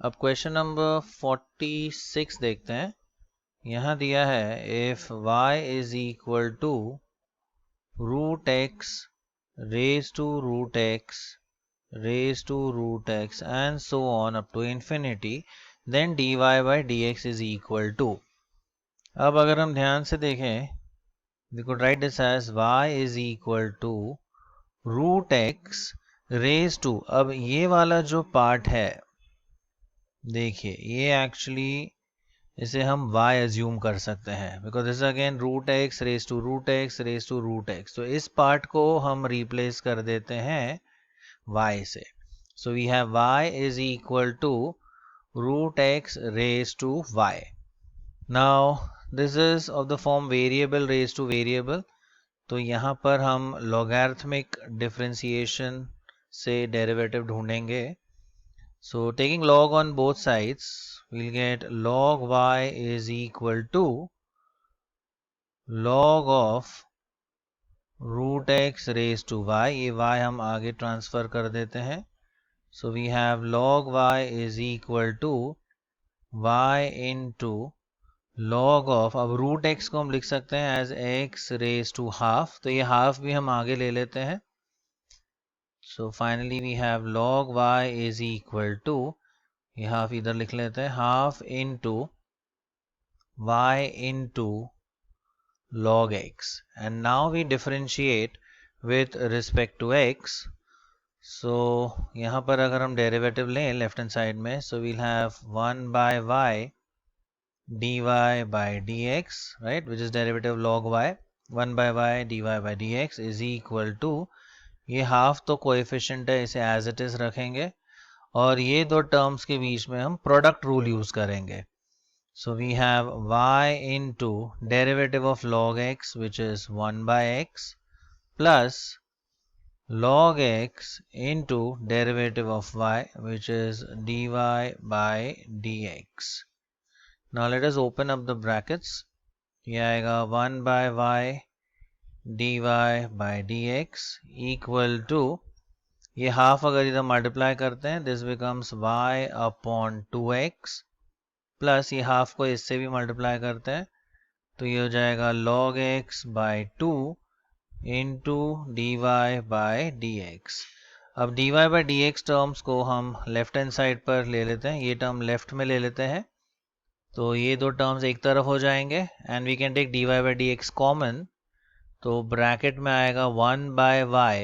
अब question number 46 देखते हैं। यहाँ दिया है if y is equal to root x raise to root x raised to root x and so on up to infinity, then dy by dx is equal to। अब अगर हम ध्यान से देखें, we could write this as y is equal to root x raised to। अब ये वाला जो पार्ट है, देखिए ये एक्चुअली इसे हम y एज्यूम कर सकते हैं, because this again root x raise to root x raise to root x. तो इस पार्ट को हम रिप्लेस कर देते हैं y से। So we have y is equal to root x raised to y. Now this is of the form variable raised to variable. तो यहाँ पर हम logarithmic differentiation से derivative ढूंढेंगे। So taking log on both sides, we'll get log y is equal to log of root x raised to y। ये y हम आगे transfer कर देते हैं। So we have log y is equal to y into log of, अब root x को हम लिख सकते हैं as x raised to half, तो ये half भी हम आगे ले लेते हैं। So finally we have log y is equal to, ये half इधर लिख लेते हैं, half into y into log x, and now we differentiate with respect to x। So यहाँ पर अगर हम डेरिवेटिव लें लेफ्ट हैंड साइड में, so we'll have 1 by y dy by dx, right, which is derivative log y, 1 by y dy by dx is equal to, ये half तो coefficient है, इसे एज इट इज रखेंगे और ये दो टर्म्स के बीच में हम प्रोडक्ट रूल यूज करेंगे। So we have y into derivative of log x, which is 1 by x, plus log x into derivative of y, which is dy by dx। Now let us open up the brackets। ये आएगा 1 by y dy by dx equal to, ये half अगर इधर multiply करते हैं, this becomes y upon 2x, plus ये half को इससे भी मल्टीप्लाई करते हैं, तो ये हो जाएगा log x by 2 into dy by dx। अब dy by dx टर्म्स को हम लेफ्ट हैंड साइड पर ले लेते हैं, ये टर्म लेफ्ट में ले लेते हैं, तो ये दो टर्म्स एक तरफ हो जाएंगे and we can take dy by dx common, तो ब्रैकेट में आएगा 1 by y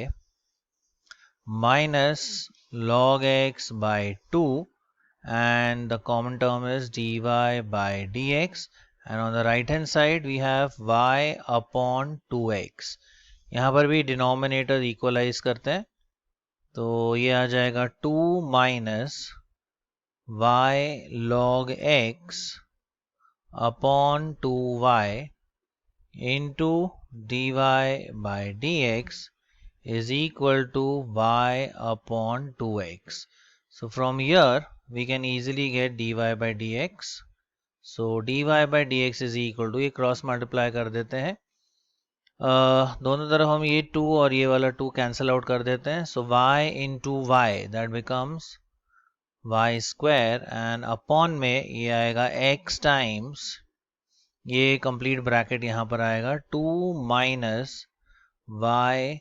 minus log x by 2 and the common term is dy by dx, and on the right hand side we have y upon 2x। यहाँ पर भी denominator equalize करते हैं, तो ये आ जाएगा 2 minus y log x upon 2y into dy by dx is equal to y upon 2x। So from here we can easily get dy by dx। So dy by dx is equal to, ये cross multiply कर देते हैं, दोनों तरफ हम ये 2 और ये वाला 2 कैंसिल आउट कर देते हैं, so y into y that becomes y square and upon में ये आएगा x टाइम्स, ये कंप्लीट ब्रैकेट यहाँ पर आएगा 2 minus y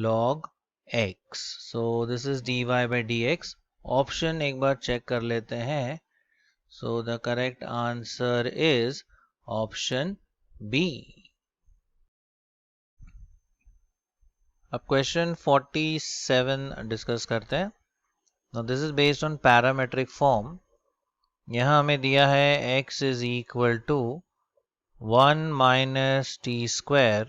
log x। So this is dy by dx। Option एक बार चेक कर लेते हैं, so the correct answer is option B. अब क्वेश्चन 47 डिस्कस करते हैं। Now this is based on parametric form। यहाँ हमें दिया है x is equal to 1 minus t square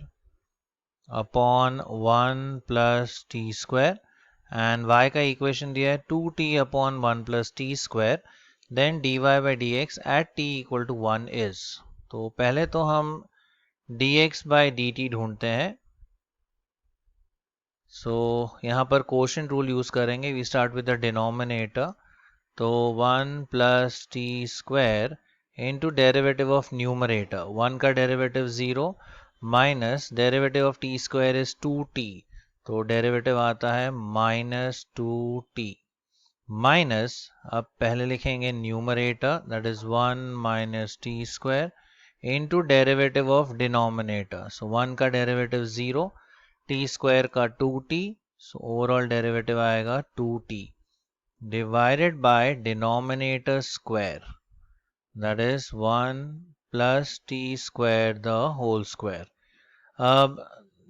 upon 1 plus t square and y का इक्वेशन दिया है 2t upon 1 plus t square, then dy by dx at t equal to 1 is। तो पहले तो हम dx by dt ढूंढते हैं, सो यहाँ पर कोशेंट रूल यूज करेंगे, we start with the denominator, तो 1 plus t square into derivative of numerator, 1 का derivative 0 minus derivative of t square is 2t, तो डेरिवेटिव आता है -2t माइनस, अब पहले लिखेंगे numerator that is 1 minus T square into derivative of denominator. So 1 का derivative 0, T square का 2t, so overall derivative आएगा 2t divided by denominator square that is 1 plus t square the whole square. अब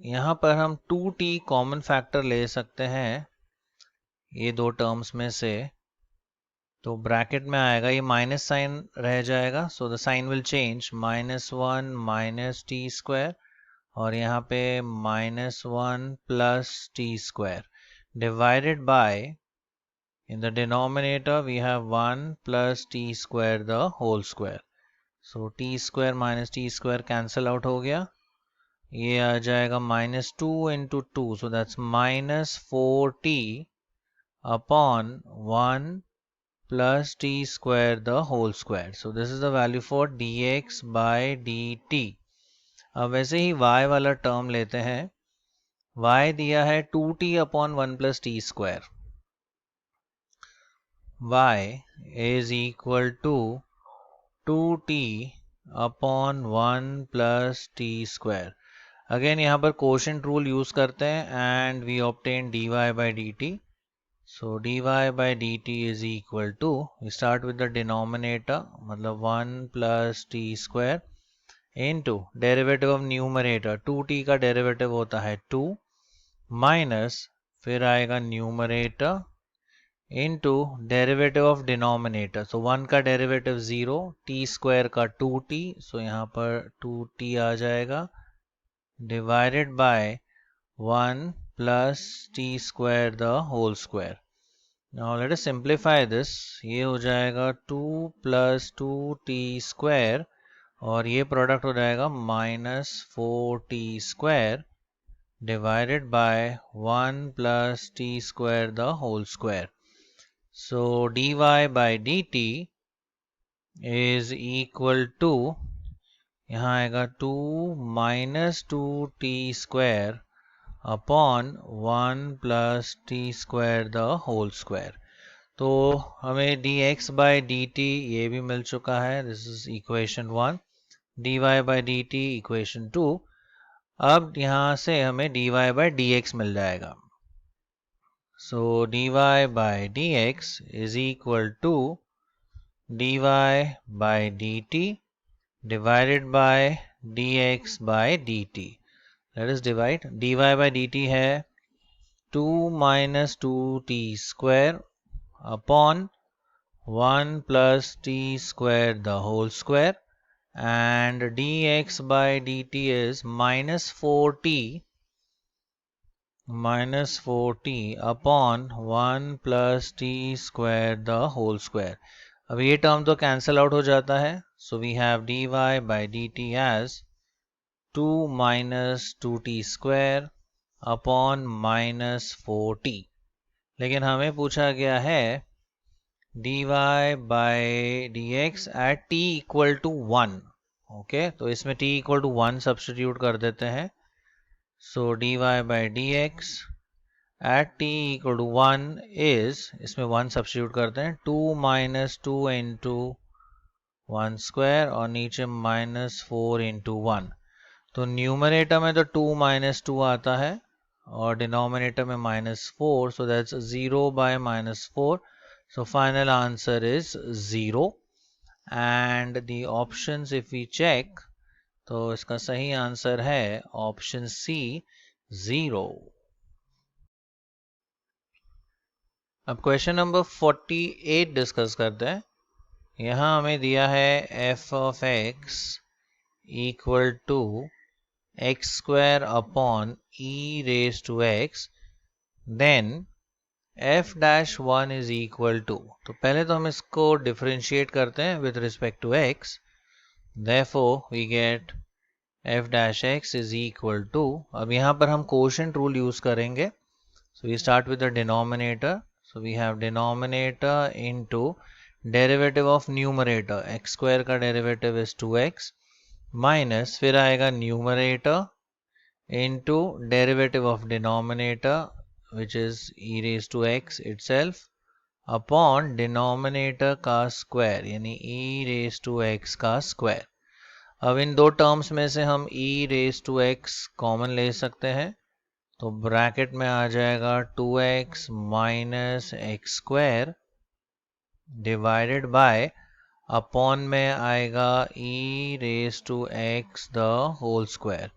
यहाँ पर हम 2t common factor ले सकते हैं ये दो टर्म्स में से, तो ब्रैकेट में आएगा, ये माइनस साइन रह जाएगा, so the sign will change, -1 minus T square और यहाँ पे -1 plus t square divided by, in the denominator we have 1 plus t square the whole square. So t square minus T square cancel out हो गया, ये आ जाएगा -2 into 2, so that's -4t upon 1 plus t square the whole square. So this is the value for dx by dt. अब वैसे ही y वाला term लेते हैं, y दिया है 2t upon 1 plus t square. y is equal to 2t upon 1 plus t square. Again यहाँ पर quotient rule use करते हैं and we obtain dy by dt. So dy by dt is equal to, we start with the denominator, मतलब 1 plus t square into derivative of numerator, 2t का derivative होता है 2, minus फिर आएगा numerator into derivative of denominator. So 1 का derivative 0, t square का 2t, so यहाँ पर 2t आ जाएगा divided by 1 plus t square the whole square. Now let us simplify this. ये हो जाएगा 2 plus 2t square और ये प्रोडक्ट हो जाएगा -4t square divided by 1 plus t square the whole square. So dy by dt is equal to, यहाँ आएगा 2 minus 2t square upon 1 plus t square the whole square. तो हमें dx by dt ये भी मिल चुका है, this is equation 1, dy by dt equation 2. अब यहाँ से हमें dy by dx मिल जाएगा. So dy by dx is equal to dy by dt divided by dx by dt. Let us divide. dy by dt है 2 minus 2t square upon 1 plus t square the whole square, and dx by dt is -4t upon 1 plus t square the whole square. अब ये term तो cancel out हो जाता है, so we have dy by dt as 2 minus 2t square upon -4t. लेकिन हमें पूछा गया है dy by dx at t equal to 1. Okay, तो इसमें t equal to 1 सब्स्टिट्यूट कर देते हैं. So dy by dx at t equal to 1 is, इसमें 1 सब्स्टिट्यूट करते हैं, 2 minus 2 into 1 square और नीचे -4 into 1. तो न्यूमरेटर में तो 2 minus 2 आता है और डिनोमिनेटर में -4, so that's 0 by -4. So final answer is 0. And the options if we check, तो इसका सही आंसर है ऑप्शन सी 0. अब क्वेश्चन नंबर 48 डिस्कस करते हैं. यहाँ हमें दिया है f of x equal to x square upon e raised to x, then f dash 1 is equal to, तो पहले तो हम इसको डिफरेंशिएट करते हैं with respect to x. Therefore we get f dash x is equal to, अब यहाँ पर हम quotient rule यूज करेंगे. So we start with the denominator. So we have denominator into derivative of numerator, x square का derivative is 2x, minus फिर आएगा numerator into derivative of denominator which is e raised to x itself upon denominator का square यानी e raise to x का square. अब इन दो terms में से हम e raise to x common ले सकते हैं, तो ब्रैकेट में आ जाएगा 2x minus x square divided by upon में आएगा e raise to x the whole square.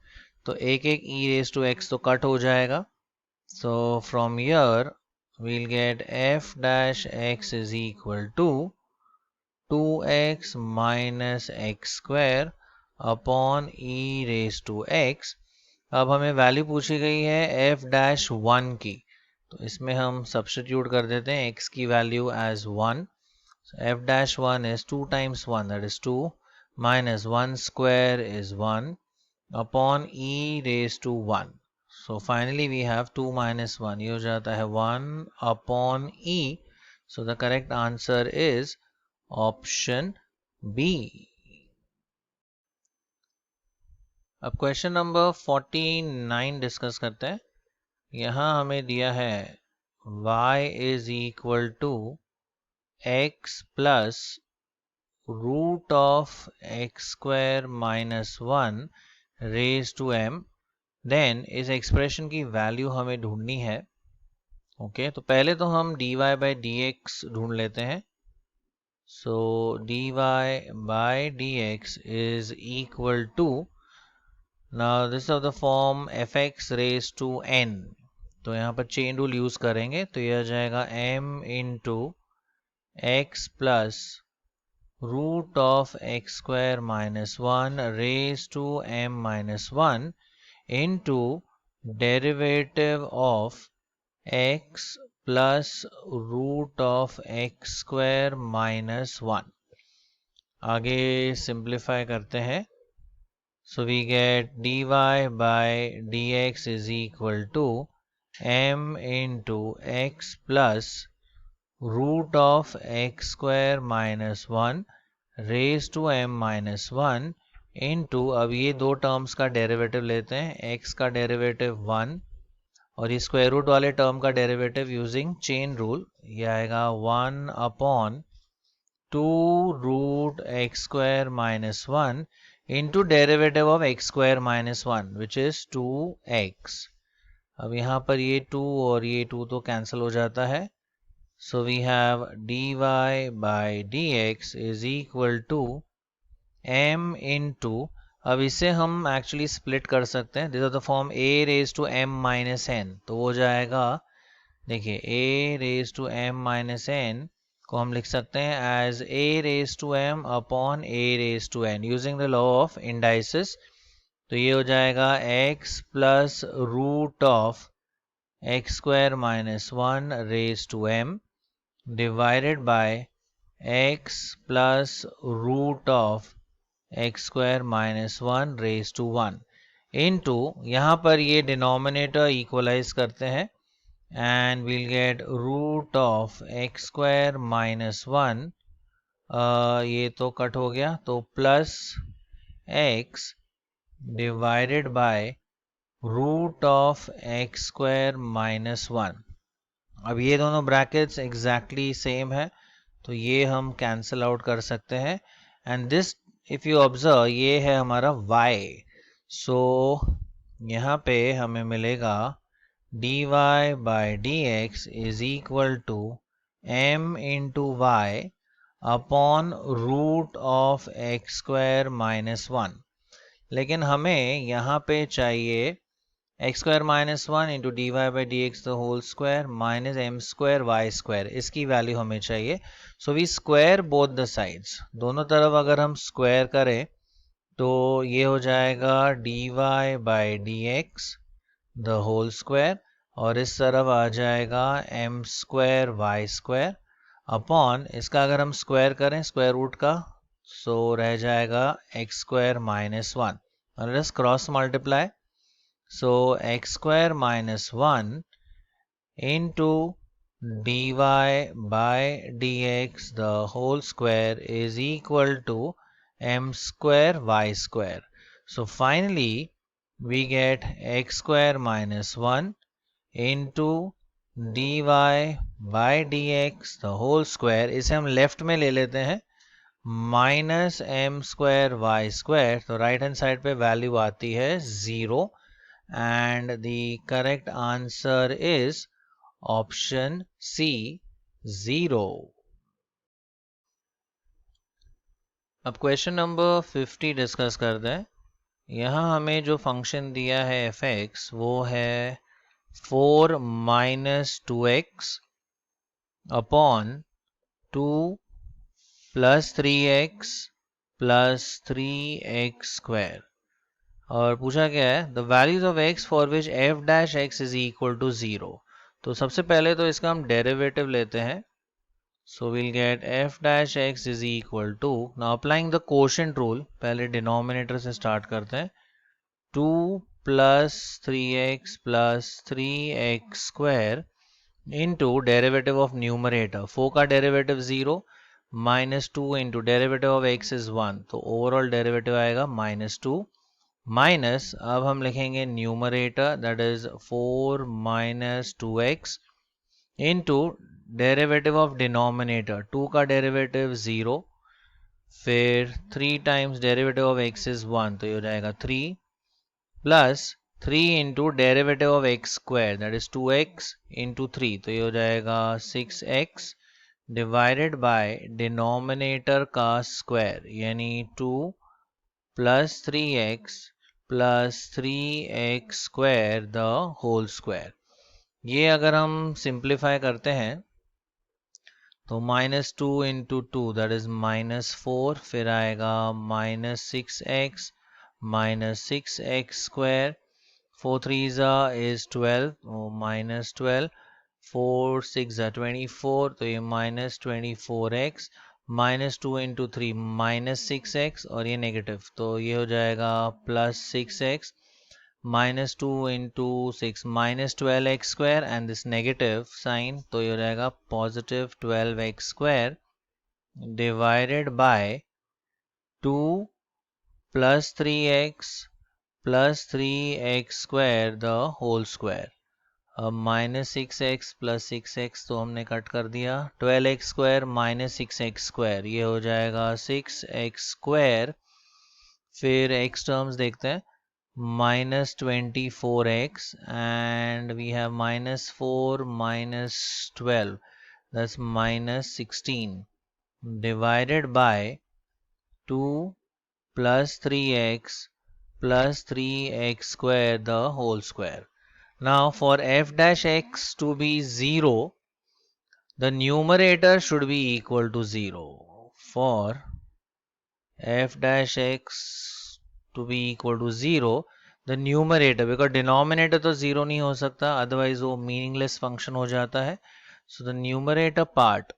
तो एक एक e रेज टू x तो कट हो जाएगा, so from here we'll get f dash x is equal to 2x minus x square upon e raised to x। अब हमें value पूछी गई है f dash 1 की, तो इसमें हम सब्स्टिट्यूट कर देते हैं x की value as 1। So f dash 1 is 2 times 1, that is 2, minus 1 square is 1 upon e raised to 1। So finally we have 2 minus 1, ये हो जाता है 1 upon e। So the correct answer is option B। अब question number 49 discuss करते हैं। यहाँ हमें दिया है y is equal to x plus root of x square minus 1 raised to m। Then इस एक्सप्रेशन की वैल्यू हमें ढूंढनी है। ओके, तो पहले तो हम dy by dx ढूंढ लेते हैं। सो dy by dx is equal to, now this of the form fx raised to n, तो यहाँ पर चेन रूल यूज करेंगे, तो यह आ जाएगा m into x plus root of x square minus 1 raised to m minus 1 into derivative of x plus root of x square minus 1। आगे simplify करते हैं, so we get dy by dx is equal to m into x plus root of x square minus 1 raised to m minus 1 into, अब ये दो terms का derivative लेते हैं, x का डेरिवेटिव 1 और ये स्क्वायर रूट वाले टर्म का डेरिवेटिव यूजिंग चेन रूल, ये आएगा 1 upon 2 root x square minus 1 into derivative of x square minus 1 which is 2x। अब यहाँ पर ये 2 और ये 2 तो कैंसिल हो जाता है, so we have dy by dx is equal to m into, अब इसे हम एक्चुअली स्प्लिट कर सकते हैं, this is the form a raise to m minus n, तो वो जाएगा, देखिए a raise to m minus n को हम लिख सकते हैं as a raise to m upon a raise to n using the law of indices. तो ये हो जाएगा x plus root of x square minus 1 raise to m divided by x plus root of x square minus 1 raise to 1 into, यहाँ पर ये denominator equalize करते हैं and will get root of x square minus 1, ये तो cut हो गया, तो plus x divided by root of x square minus 1। अब ये दोनों ब्रैकेट्स एग्जैक्टली सेम है, तो ये हम कैंसिल आउट कर सकते हैं and this if you observe ये है हमारा y। सो यहाँ पे हमें मिलेगा dy by dx is equal to m into y upon root of x square minus 1। लेकिन हमें यहाँ पे चाहिए x square minus 1 into d y by d x the whole square minus m square y square, इसकी value हमें चाहिए। So we square both the sides, दोनों तरफ अगर हम स्क्वायर करें तो ये हो जाएगा d y by d x the whole square और इस तरफ आ जाएगा m square y square upon, इसका अगर हम स्क्वायर करें स्क्वायर रूट का, सो रह जाएगा एक्स स्क्वायर माइनस 1 और let's cross multiply. So x square minus 1 into dy by dx the whole square is equal to m square y square. So finally we get x square minus 1 into dy by dx the whole square, इसे हम left में ले लेते हैं, minus m square y square, तो right hand side पे value आती है 0 and the correct answer is option C 0। अब क्वेश्चन नंबर 50 डिस्कस करते हैं। यहाँ हमें जो फंक्शन दिया है f(x) वो है 4 minus 2x upon 2 plus 3x plus 3x square, और पूछा गया है the values of x for which f dash x is equal to 0। तो सबसे पहले तो इसका हम डेरिवेटिव लेते हैं, so we'll get f dash x is equal to, now applying the quotient rule, पहले डिनोमिनेटर से स्टार्ट करते हैं, 2 plus 3x plus 3x square into derivative of numerator, 4 का derivative 0 minus 2 into derivative of x is 1, तो overall derivative आएगा minus 2 minus, अब हम लिखेंगे numerator that is 4 minus 2x into derivative of denominator, 2 का डेरिवेटिव 0, फिर 3 times derivative of x is 1, तो ये हो जाएगा 3 plus 3 into derivative of x square that is 2x into 3, तो ये हो जाएगा 6x डिवाइडेड बाय डिनोमिनेटर का स्क्वायर यानी 2 plus 3x plus 3x square the whole square. ये अगर हम सिंप्लीफाई करते हैं तो minus 2 into 2 that is minus 4, फिर आएगा minus 6x square, 4 3s is 12, minus 12, 4 6 24, तो ये minus 24x, minus 2 into 3 minus 6x, और ये नेगेटिव, तो ये हो जाएगा plus 6x, minus 2 into 6 minus 12x square and this negative sign, तो ये हो जाएगा positive 12x square divided by 2 plus 3x plus 3x square the whole square. अब माइनस 6x प्लस 6x तो हमने कट कर दिया, 12x square minus 6x square, ये हो जाएगा 6x स्क्वायर, फिर x टर्म्स देखते हैं, minus 24x and we have minus 4 minus 12, that's minus 16 divided by 2 plus 3x plus 3x square the whole square. Now for f dash x to be 0, the numerator should be equal to 0. For f dash x to be equal to 0, the numerator, because denominator तो 0 नहीं हो सकता, otherwise वो meaningless function हो जाता है, so the numerator part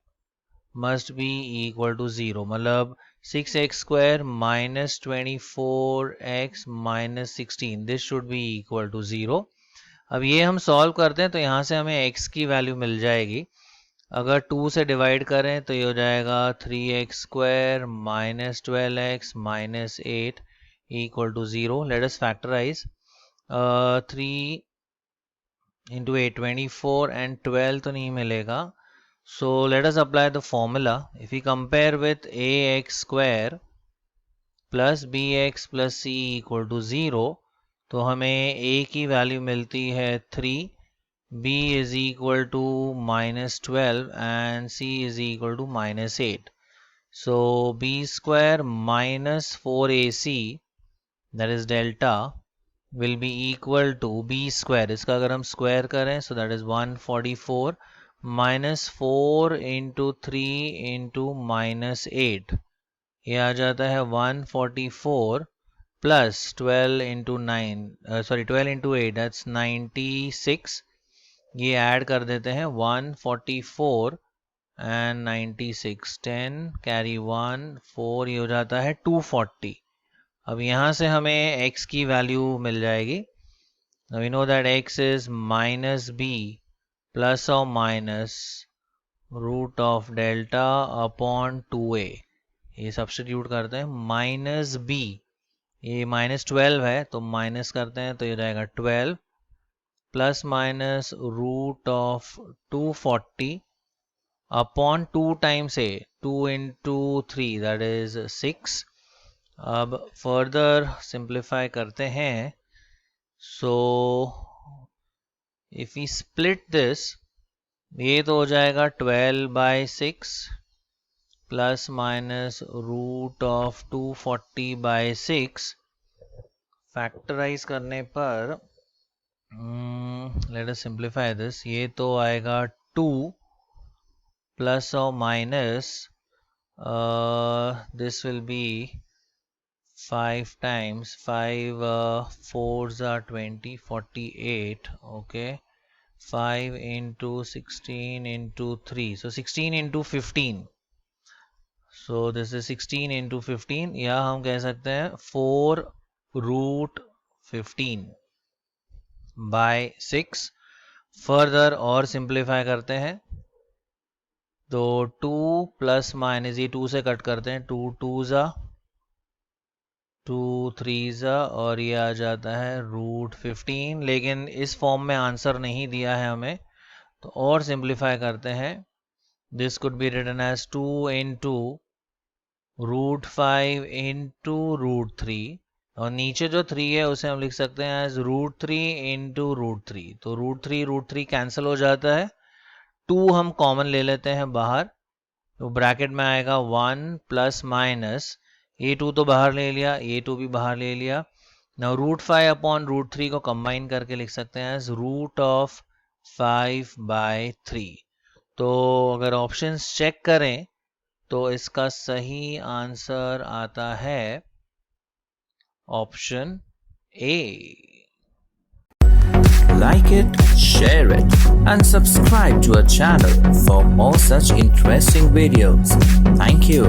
must be equal to 0, मतलब 6x square minus 24x minus 16, this should be equal to 0। अब ये हम सॉल्व करते हैं तो यहाँ से हमें x की वैल्यू मिल जाएगी, अगर 2 से डिवाइड करें तो ये हो जाएगा 3x square minus 12x minus 8 equal to 0। Let us factorise, 3 into 8 24 and 12 तो नहीं मिलेगा, so let us apply the formula, if you compare with ax square plus bx plus c equal to 0, तो हमें a की value मिलती है 3, b is equal to minus 12 and c is equal to minus 8. So b square minus 4ac, that is delta, will be equal to b square, इसका अगर हम square करें so that is 144 minus 4 into 3 into minus 8, ये आ जाता है 144 plus 12 into 9 sorry 12 into 8, that's 96, ये add कर देते हैं 144 एंड 96, 10 कैरी 1 4, ये हो जाता है 240। अब यहाँ से हमें x की वैल्यू मिल जाएगी, we know that x is minus b plus और minus root of delta upon 2a, ये सब्स्टिट्यूट करते हैं, माइनस b, ये माइनस 12 है तो माइनस करते हैं तो ये हो जाएगा 12 plus minus root of 240 upon 2 times a, 2 into 3 that is 6. अब further simplify करते हैं. So if we split this, ये तो हो जाएगा 12/6 plus minus root of 240/6. Factorise करने पर let us simplify this. ये तो आएगा 2 plus or minus this will be 5 times 5 4s are 20, 48. Okay, 5 into 16 into 3, so 16 into 15. So this is 16 into 15, या हम कह सकते हैं 4 root 15 by 6. फर्दर और सिंप्लीफाई करते हैं तो 2 प्लस माइनस, ये 2 से कट करते हैं, 2 2s 2 3s और ये आ जाता है रूट 15. लेकिन इस फॉर्म में आंसर नहीं दिया है हमें, तो और सिंप्लीफाई करते हैं. This could be written as 2 into root 5 into root 3, और नीचे जो 3 है उसे हम लिख सकते हैं एज रूट 3 into रूट 3. तो रूट 3 कैंसिल हो जाता है. 2 हम कॉमन ले लेते हैं बाहर, तो ब्रैकेट में आएगा 1 प्लस माइनस, ये 2 तो बाहर ले लिया, ये 2 भी बाहर ले लिया. नाउ रूट 5 अपॉन रूट 3 को कंबाइन करके लिख सकते हैं एज रूट ऑफ 5/3. तो अगर ऑप्शंस चेक करें तो इसका सही आंसर आता है option A. Like it, share it, and subscribe to our channel for more such interesting videos. Thank you.